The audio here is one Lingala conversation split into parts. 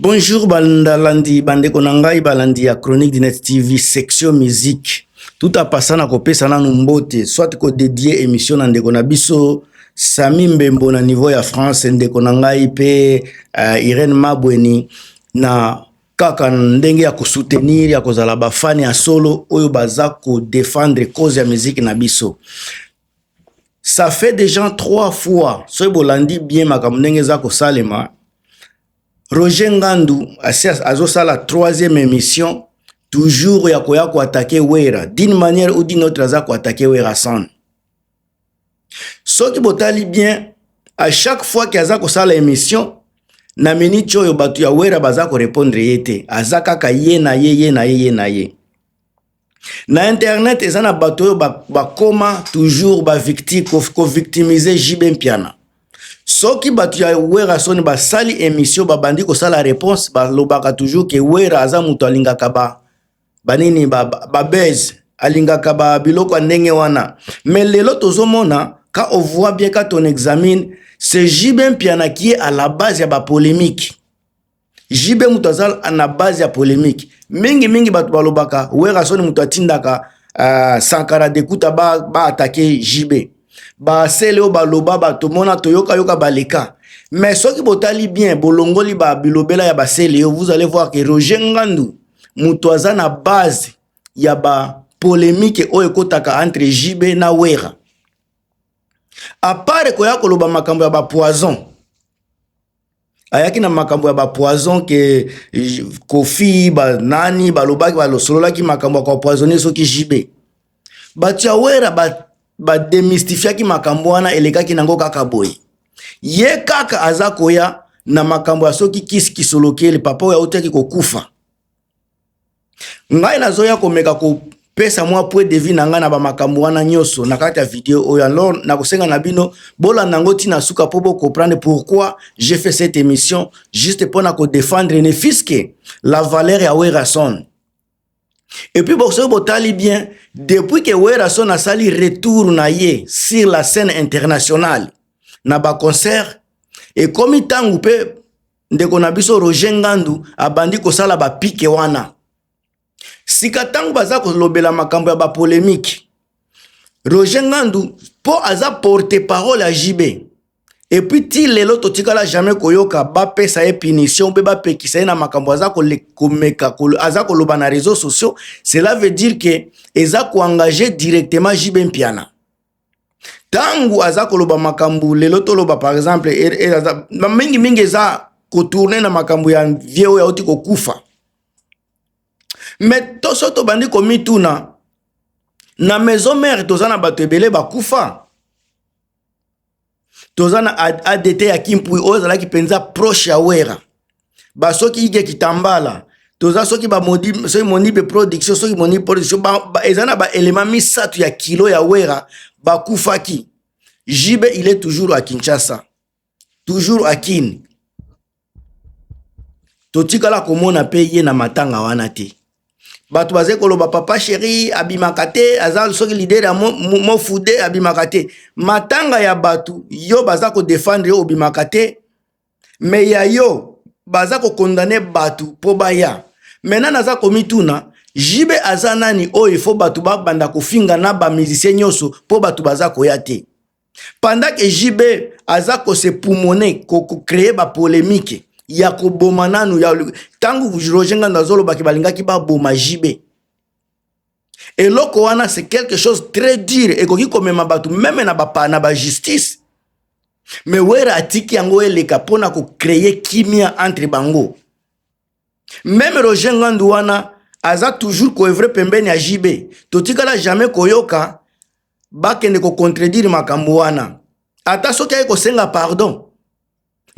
Bonjour Bandalandi, Bandeko Nangai Balandi ya Chronique du Net TV, section musique. Tout a passé na kopesa na numbote, soit ko dédié émission na ndeko na biso Sami Mbembo na niveau ya France, ndeko Nangai pe Irene Mabweni na kaka ndenge ya soutenir ya kozala ba fan ya solo oyo baza ko défendre cause ya musique na biso. Ça fait déjà 3 fois, so bolandi bien makambo ndenge za ko salema. Roger Ngandu a la 3e émission, toujours ya ko attaquer Wera, d'une manière ou d'une autre aza ko attaquer Wera Son. Ce qui botali bien, à chaque fois qu'il a ko sala émission, na minute yo batu ya Wera baza ko répondre yete, azaka ka ye na ye. Na internet ezana batu yo ba koma toujours ba victime ko victimiser JB Mpiana. Soki batu ya Wera Son ba sali émission ba bandi ko sala réponse ba lobaka toujours que Wera aza mutu alingaka ba nini ba base alingaka ba biloko ndenge wana. Mais lelo tozomona quand on voit bien quand on examine c'est JB Mpiana qui est à la base ya ba polémique. JB mutu azal na base ya polémique. Mingi batu ba lobaka Wera Son mutu atindaka Sankara Dekuta ba attaquer JB. Ba sele ba loba ba tomona toyoka yoka baleka. Mais ce qui botali bien bolongoli ba bilobela ya ba sele vous allez voir que Roger Ngandu mutoaza na base ya ba polémique oyo kotaka entre JB na Wera. A part ko ya koloba makambo ya ba poison. Ayaki na makambo ya ba poison ke Kofi ba nani ba lobaki ba losolola ki makambo ya poisonner soki JB. Ba tia Wera ba démystifier ki makambo wana elekaki nango kaka boy. Ye kaka aza koya na makambo ya soki kisi solokeli papa ya otaki kokufa. Ngai nazoya komeka ko pesa mwa point de vue nanga na ba makambo wana nyoso na kati ya video oyo alors na kosenga na bino bola nango tina suka po comprendre pourquoi j'ai fait cette émission juste pour na ko défendre ne fiske la valeur ya Wera Son. Et puis bon, ce botali bien, depuis que Wera Son a sali retour na ye sur la scène internationale, na ba concert, et comme il tangu pe, ndeko na biso Roger Ngandu, abandi ko sala ba pike wana. Sika tangu baza ko lobela makambo ya ba polémique, Roger Ngandu, po aza porte-parole à JB. Et puis ti lelo totikala jamais koyoka ba pesa e punition be ba pekisa na makambo aza ko komeka aza ko loba na réseaux sociaux, cela veut dire que eza ko engager directement JB Mpiana. Tangu aza ko loba makambo lelo to loba par exemple mingi eza ko tourner na makambo ya vieux ya oti ko kufa. Mais to soto bandi ko mituna na maison mère tozana bato ebele ba kufa. Tozana ADT ya Kimpui ozala ki penza proche ya Wera. Ba soki ige kitambala. Toza soki ba modi soki monibe production soki moni production ezana ba élément misatu ya kilo ya Wera ba kufaki. JB il est toujours à Kinshasa. Toujours à Kin. Totikala komona pe ye na matanga wana te. Batu baze koloba papa chéri abimakate azal soki leader ya mo fude abimakate matanga ya batu yo baza ko défendre yo abimakate mais ya yo baza ko condamner batu po baya maintenant naza komituna JB azanani o il faut batu ba banda ko finga na ba musicien nyoso po batu baza ko yate pendant que JB aza ko se poumoner ko créer ba polémique ya ko bomananu ya tangu Roger Ngandu azolo baki balingaki ba boma JB. Et loko wana c'est quelque chose très dur et koki komema batu même na ba justice. Mais Wera atiki yango eleka pona ko créer kimia entre bango. Même Roger Ngandu wana aza toujours ko evre pembeni ya JB. Totikala jamais koyoka bakende ko contredire makambo wana. Ata soki ay ko senga pardon.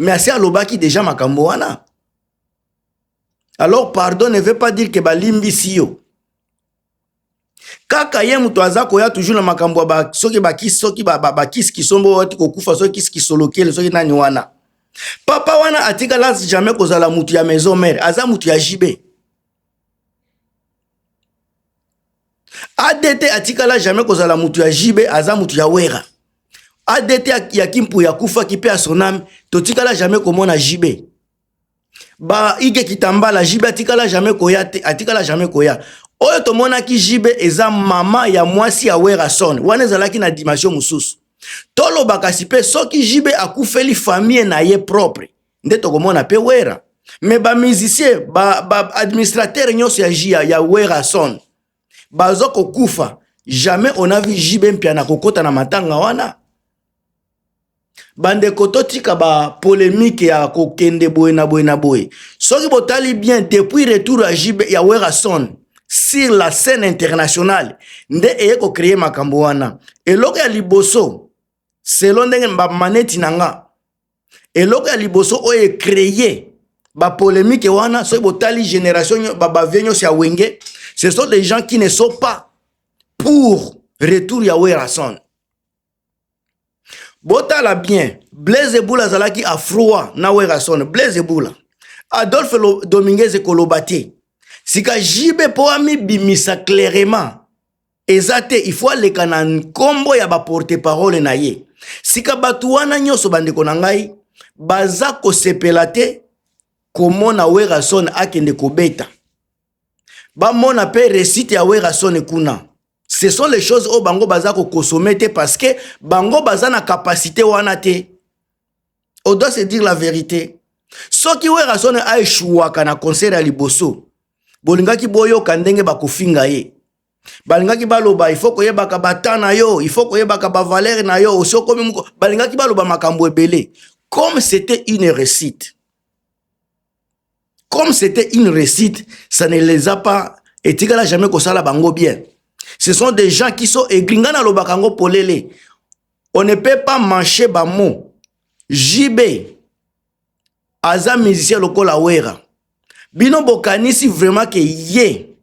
Mais assez à l'obaki déjà makambo wana. Alors pardon ne veut pas dire que balimbi siyo. Kaka ye mutu azako ya toujours na makambo ba soki bakisi soki ba kisi kisombo wati kokufa soki kisi kisolokele soki nani wana. Papa wana atika lance jamais kozala mutu ya maison mère, aza mutu ya JB. ADT atika la jamais kozala mutu ya JB, aza mutu ya Wera. ADT ya Kimpu ya kufa kipe a son âme, totika la jamais komona JB. ba ike kitambala jibe atikala jamais koya te, atikala jamais koya. Oyo tomona ki jibe eza mama ya mwasi ya Werason wana ezalaki na dimension mususu. Tolo bakasipe soki jibe akufeli famille na ye propre nde tokomona pe wera. Mais ba musicien ba administrateur nyonso ya Werason bazoko kufa jamais on a vu jibe mpia na kokota na matanga wana. Bande kototika ba polémique ya kokende boye na boye na boye. Soki botali bien depuis retour à jibe ya Werason sur la scène internationale nde eko créer makambo wana. Eloko ya liboso selon ndenge ba maneti nanga eloko ya liboso oye créer ba polémique wana soki botali génération ba vienyo ya wenge, ce sont des gens qui ne sont pas pour retour ya Werason. Botala bien Blaise Ebula zalaki afroa na Werason. Blaise Ebula Adolphe Dominguez kolobate sika jibe po ami bimisa clairement ezate il faut aleka na nkombo ya ba porte-parole na ye. Sika batu wana nyoso bandeko na ngai baza kosepela te komona Werason akende kobeta bamona pe récite ya Werason kuna. Ce sont les choses au bango baza ko consommer te parce que bango baza na capacité wana te. On doit se dire la vérité. Soki Werason a échouaka na concert ya liboso bolingaki boyo kandenge bakofinga ye. Balingaki baloba il faut koyebaka batana yo, il faut koyebaka ba valeur na yo, osokomi muko balingaki baloba makambo ebele. Comme c'était une récite. Comme c'était une récite, ça ne les a pas etikala jamais kosala bango bien. Ce sont des gens qui sont eglingana lobakango polele. On ne peut pas mancher ba mot. JB aza musicien lokola wera. Bino bokanisi vraiment que ye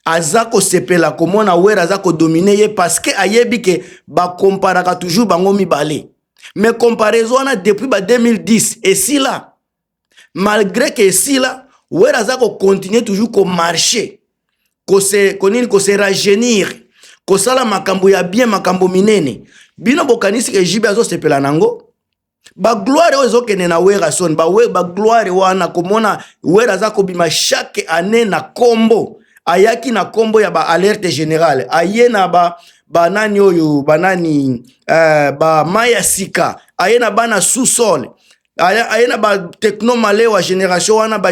azako sepela komona wera azako dominer ye parce que ayebi que ba comparaka toujours bango mibale. Mais comparaison wana depuis ba 2010 et si là malgré que si là wera azako continuer toujours ko marcher ko se rajeunir ko sala makambo ya bien makambo minene. Bino bokanisi que jibe azo sepela nango ba gloire ozo kene na Werason ba gloire wana komona wera azako bima chaque année na kombo ayaki na kombo ya ba alerte générale aye na ba nani oyo banani ba maya sika aye na bana sous-sol aye na ba techno malewa génération wana ba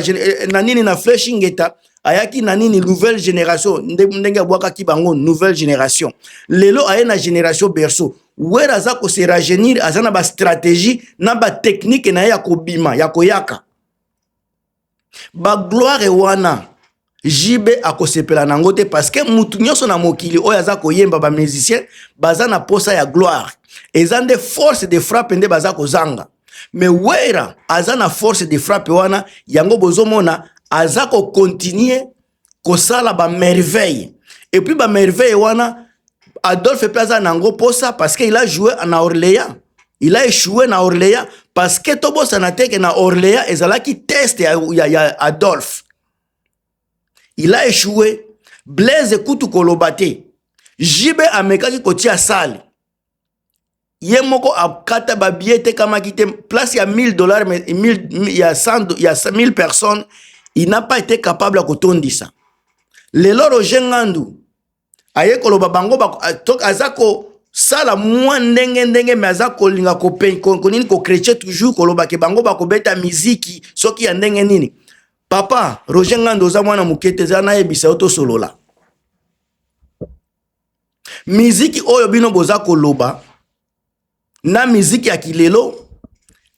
na nini na flashing eta ayaki na nini nouvelle génération ndenge bwaka ki bango nouvelle génération lelo aye na génération berceau wera azako se rajeunir azana ba stratégie na ba technique na ya kobima ya koyaka ba gloire wana jibe akosepela nango te parce que mutu nyonso na mokili oyo aza koyemba ba musicien baza na posa ya gloire ezande force de frappe nde baza kozanga. Mais wera aza na force de frappe wana yango bozomona aza ko continuer kosala ba merveille et puis ba merveille wana Adolphe Plaza nango posa parce qu'il a joué en Orléans. Il a échoué na Orléans parce que tobo sanateke na Orléans ezalaki test ya Adolphe. Il a échoué. Blaise Kutu kolobate. Jibe amekaki kotia sale. Ye moko akata ba billet kama kite place ya $1000 mais il y a 1000 personnes, il n'a pas été capable de kotondisa. Lelo Roger Ngandu aye koloba bango tok azako sala mwa ndenge mais azako linga ko nini ko chrétien toujours koloba ke bango bako beta miziki soki ya ndenge nini. Papa Roger Ngandu za mwana mukete za na yebisa auto solola. Miziki oyo bino boza koloba na miziki ya kilelo,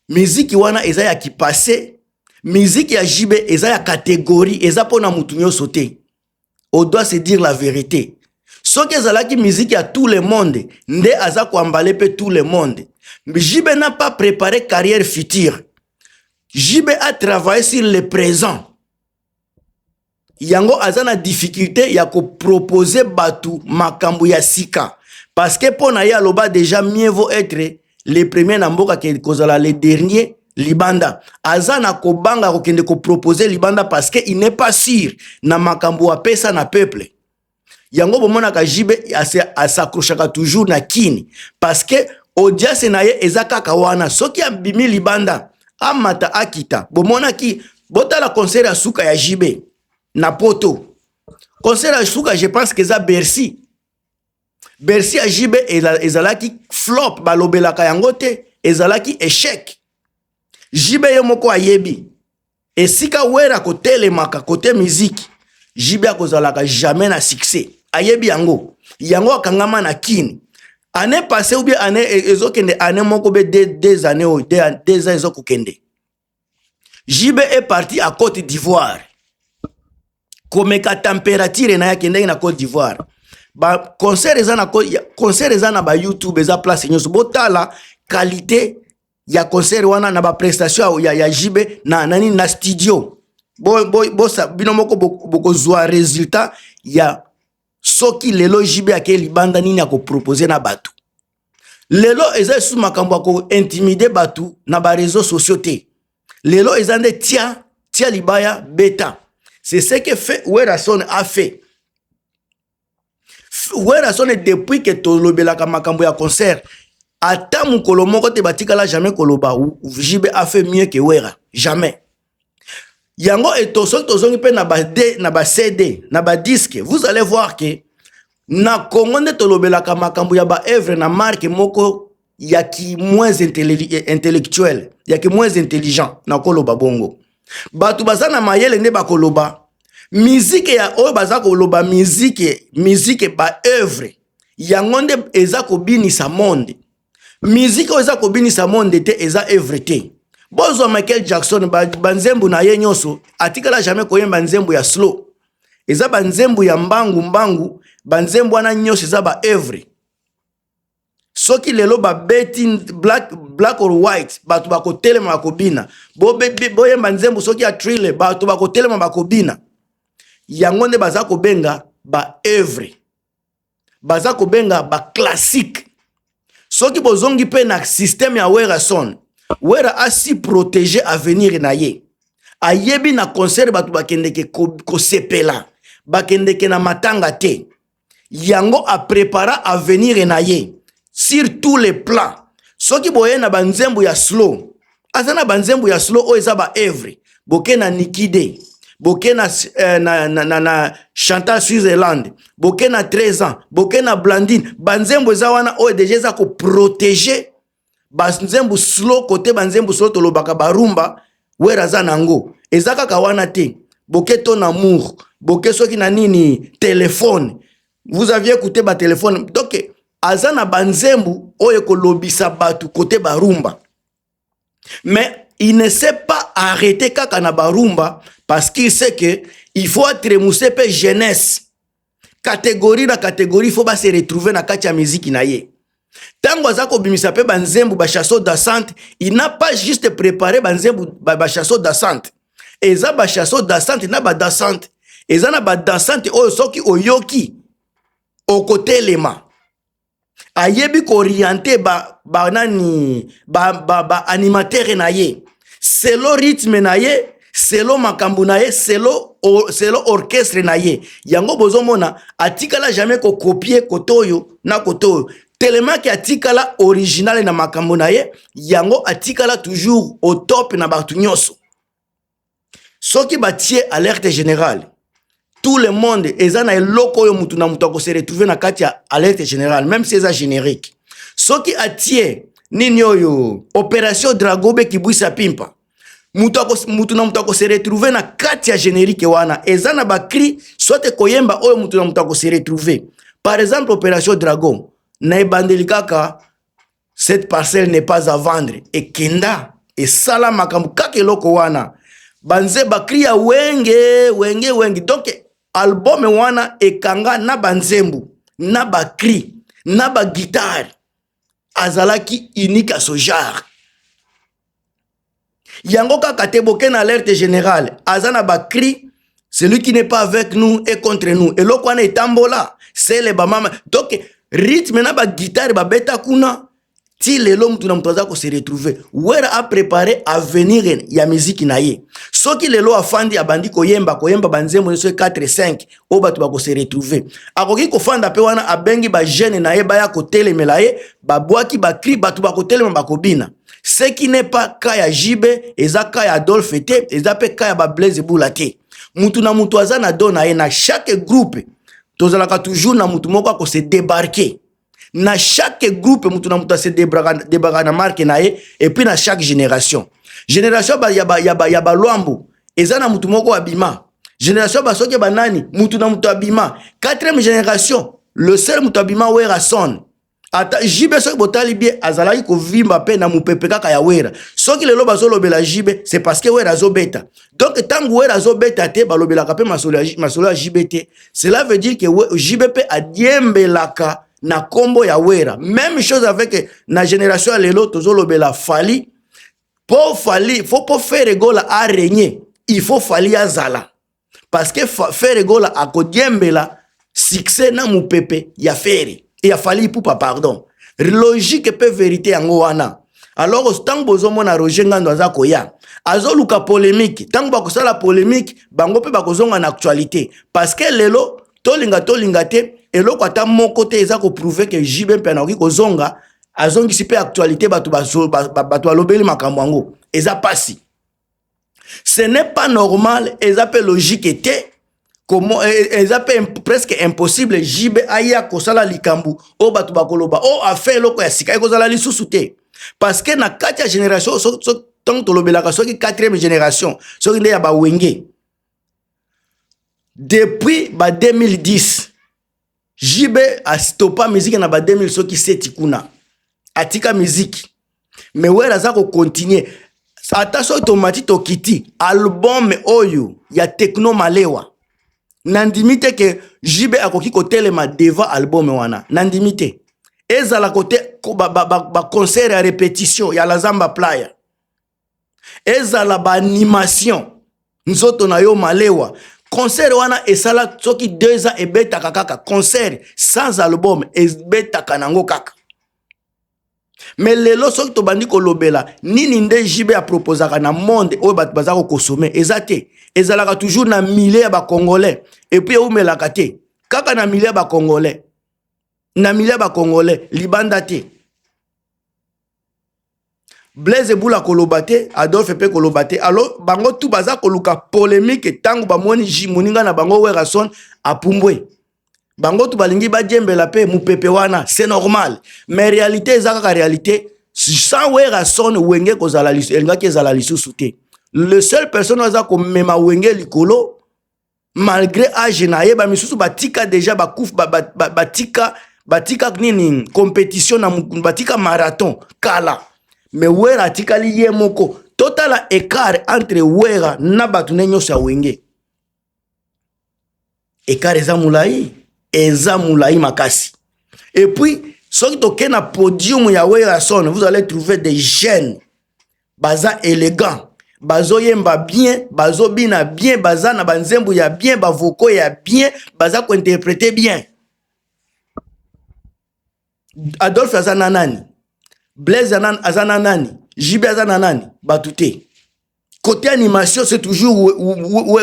miziki wana eza ya kipase, miziki ya jibe eza ya catégorie, eza pona mutu nyonso te. On doit se dire la vérité. Soki ezalaki miziki ya tout le monde, nde aza koambale pe tout le monde. Jibe n'a pas préparé carrière future. Jibe a travaillé sur le présent. Yango azana difficulté ya ko proposer batu makambo ya sika. Parce que pour na ya loba déjà mieux vaut être les premiers na mboka ke kozala les derniers libanda. Azana ko banga ko kende ko proposer libanda parce que il n'est pas sûr na makambo a pesa na peuple. Yango bomona ka jibe s'accrochaka toujours na kini parce que audience na ye ezaka kawana soki ambimi libanda amata akita bomona ki Bota la concert à Souka ya JB na poto. Concert à Souka, je pense que ça Bercy. Bercy à JB ezalaki flop balobelaka yango te, ezalaki échec. JB yo moko ayebi. Esika wera kotelemaka côté musique. JB akozalaka jamais na succès. Ayebi yango. Yango akangama na kini. Année passée ou bien année ezokende année moko be deux années ou deux ans ezokende. JB est parti à Côte d'Ivoire. Komeka température na yakende na Côte d'Ivoire. Ba concert ezana ba YouTube eza place nyoso botala qualité ya concert wana na ba prestation ya JB na studio. Bosa binomoko boko zwa résultat ya soki lelo JB ake libanda nini ako proposer na batu. Lelo eza sous makambo ko intimider batu na ba réseaux sociaux te. Lelo eza nde tia libaya beta. C'est ce que fait Werason a fait. Werason depuis que tolobelaka makambo ya concert ata mukolo moko te batikala jamais koloba JB a fait mieux que Wera. Jamais. Yango etosongi pe na ba CD, na ba disque. Vous allez voir que na Congo nde tolobelaka makambo ya ba œuvre na marque moko ya ki moins intellectuel, ya ki moins intelligent na koloba bongo. Batu bazana mayele nde bakoloba. Musique ya oyo baza koloba musique ba œuvre. Yango nde eza kobinisa monde. Musique oyo eza kobinisa monde te eza œuvre te. Bozo Michael Jackson banzembu na ye nyoso atikala jamais koyemba nzembu ya slow. Eza banzembu ya mbangu banzembu wana nyoso eza ba œuvre. Soki lelo ba betting black or white batu bakotelema bakobina. Boyemba nzembu soki ya thriller batu bakotelema bakobina. Yango nde baza kobenga ba œuvre. Baza kobenga ba classique. Soki bozongi pe na système ya Werason. Wera a si protégé avenir na ye. Ayebi na concert batu bakendeke ko sepela. Bakendeke na matanga te. Yango a prépara avenir na ye. Sur tous les plans. Soki boye na banzembu ya slow. Azana banzembu ya slow o eza ba œuvre. Boke na Nikide. Boke na Chantal Switzerland. Boke na 13 ans. Boke na Blandine. Banzembu eza wana o deja eza ko protéger. Banzembu slow côté banzembu slow tolobaka barumba. Wera za nango. Eza kaka wana te. Boke ton amour. Boke soki na nini téléphone. Vous aviez écouté ba téléphone. Donc azana banzembu oye kolobisa batu côté barumba. Mais il ne sait pas arrêter kaka na barumba parce qu'il sait que il faut être moussé pe jeunesse. Catégorie na catégorie, il faut pas se retrouver na katia musique na ye. Tango azako bimisa pe banzembu ba chasso dansante, il n'a pas juste préparé banzembu ba chasso dansante. Eza ba chasso dansante na ba dansante. Eza na ba dansante oyo soki oyoki au côté lema. Ayebi ko orienté ba animateur na ye. Selo rythme na ye, selo makambu na ye, selo orchestre na ye. Yango bozomona atikala jamais ko copier kotoyo na kotoyo. Tellement que atikala original na makambu na ye, yango atikala toujours au top na batu nyoso. Soki batie alerte générale. Tout le monde ezana eloko yo mutu na mutu ko se retrouver na kati ya alerte générale même si eza générique. Soki atie nini oyo opération Dragobe kibwisa pimpa. Mutu na mutu ko se retrouver na kati ya générique wana ezana ba cri soit koyemba oyo mutu na mutu ko se retrouver. Par exemple opération Dragon na ebandeli kaka cette parcelle n'est pas à vendre et kenda et sala makambu kaka eloko wana. Banze ba cri ya wenge donc album wana ekanga na banzembu, na ba cri, na ba guitare. Azalaki unique à ce genre. Yango kaka te boke na alerte générale. Azana ba cri, celui qui n'est pas avec nous est contre nous. Et loko wana etambola, c'est le bamama. Donc rythme na ba guitare ba beta kuna. Ti lelo mtu na mtu ko se retrouver. Wera a préparé avenir ya musique na ye. Soki lelo afandi abandi koyemba banzembo so 4 5 o batu bako se retrouver. Akoki ko fanda pe wana abengi ba jeune na ye ba ya ko telemela ye, ba boaki ba cri batu bako telema bako bina. Ce qui n'est pas Kaya Jibe, eza Kaya Adolphe te, eza pe Kaya ba Blaise Bula te. Mutu na mutu aza na dona na chaque groupe. Tozalaka toujours na mutu moko ko se débarquer. Na chaque groupe mutu na mutu se débarquer na marque na ye et puis na chaque génération. Génération ba ya ba Luambo, eza na mutu moko abima. Génération ba soki banani, mutu na mutu abima. Quatrième génération, le seul mutu abima Wera Son. Ata Jibe soki botali bien azalaki ko vimba pe na mupepe kaka ya Wera. Soki lelo bazolobela Jibe, c'est parce que Wera azobeta. Donc tangu Wera azobeta te balobela ka pe masolo Jibe te. Cela veut dire que Jibe pe adiembelaka na kombo ya Wera. Même chose avec na génération lelo tozolobela Fali. Pour Fali, faut pas faire rigola à régner. Il faut Fali azala. Parce que faire rigola a kodiembela succès na mupepe ya feri. Et a fallu pour pas pardon. Logique peut vérité en wana. Alors tant bozo mona Roger Ngando azakoya. Azoluka polémique. Tant bako sala polémique, bango pe bako zonga na actualité. Parce que lelo tolinga te eloko ata mon côté ezako prouver que Jibe pe na ko zonga azongi sipe actualité batu alobeli makambo ngo. Eza pasi. Ce n'est pas normal, eza pe logique était. Comment presque impossible Jibe aya kosala likambu o batu bakoloba o a fait loko ya sika ekozala lisusu te parce que na kati ya génération tant to lobelaka soki 4e génération soki nde ya ba wenge depuis ba 2010 Jibe a stopa musique na ba 2000 soki seti kuna atika musique mais Wera za ko continuer ata so tomati to kiti album oyo ya Tekno Malewa nandimite ke Jibe akoki kotelema devant album wana nandimite ezala kote ba concert à répétition ya la Zamba Playa ezala ba animation nzoto na yo malewa concert wana esala soki 2 ans ebeta kaka concert sans album ebeta kanango kaka mais lelo soki to bandi ko lobela nini nde Jibe a proposaka na monde oyo bat bazako consommer ezate ezalaka toujours na milliers ba congolais et puis oumelaka te kaka na milliers ba congolais libanda te Blaise Bula kolobate Adolphe pe kolobate alors bango tout baza koluka polémique tangu ba moni moninga na bango Wera Son apumbwe bango tu balingi ba djembela pe mupepe wana c'est normal mais réalité ezaka réalité sans Wera Son wenge kozala lisu elingaki ezala lisusu te. Le seul personne oza ko mema wenge likolo malgré âge na ye ba misusu batika déjà bakuf batika nini compétition na batika marathon kala mais Wera tikali ye moko total écart entre Wera na batu nyonso ya wenge écart eza mulai makasi et puis soki toke na podium ya Wera Son vous allez trouver des jeunes baza élégants bazo yemba bien, bazo bina bien, baza na banzembu ya bien, bavoko ya bien, baza ko interpréter bien. Adolphe azana nani? Blaise azana nani? Jibe azana nani? Batute. Côté animation, c'est toujours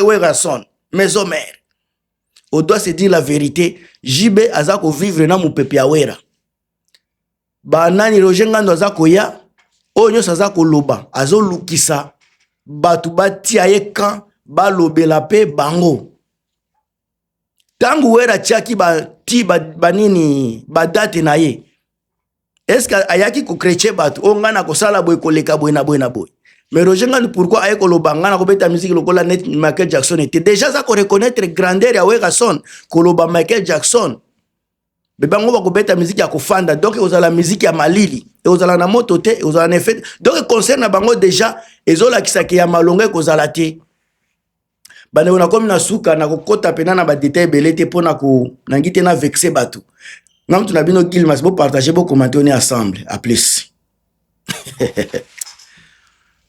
Wera Son, maison mère. On doit se dire la vérité, Jibe azako vivre na mupepe ya Wera. Ba nani Roger Ngando azako ya, onyo azako loba, azo lukisa batu batia ye kan balobela pe bango tangu Wera tiaki banini badate na ye est-ce que ayaki ko kreche batu onga na kosala boy koleka boy na boy mais Roger Ngando pourquoi ayeko lobanga na ko beta musique lokola net Michael Jackson était déjà ça ko reconnaître grandeur ya Wera Son koloba Michael Jackson bebango ba ko beta musique ya kofanda donc ozala musique ya malili et ozala na moto te ozala na effet donc concerne na bango déjà ezola kisaki ya malonga kozala te bane ona komi na suka na kokota pena na ba détail belete pona ko nangite na vexer batu na mtu na bino Gilmas bo partager bo commenter on est ensemble à plus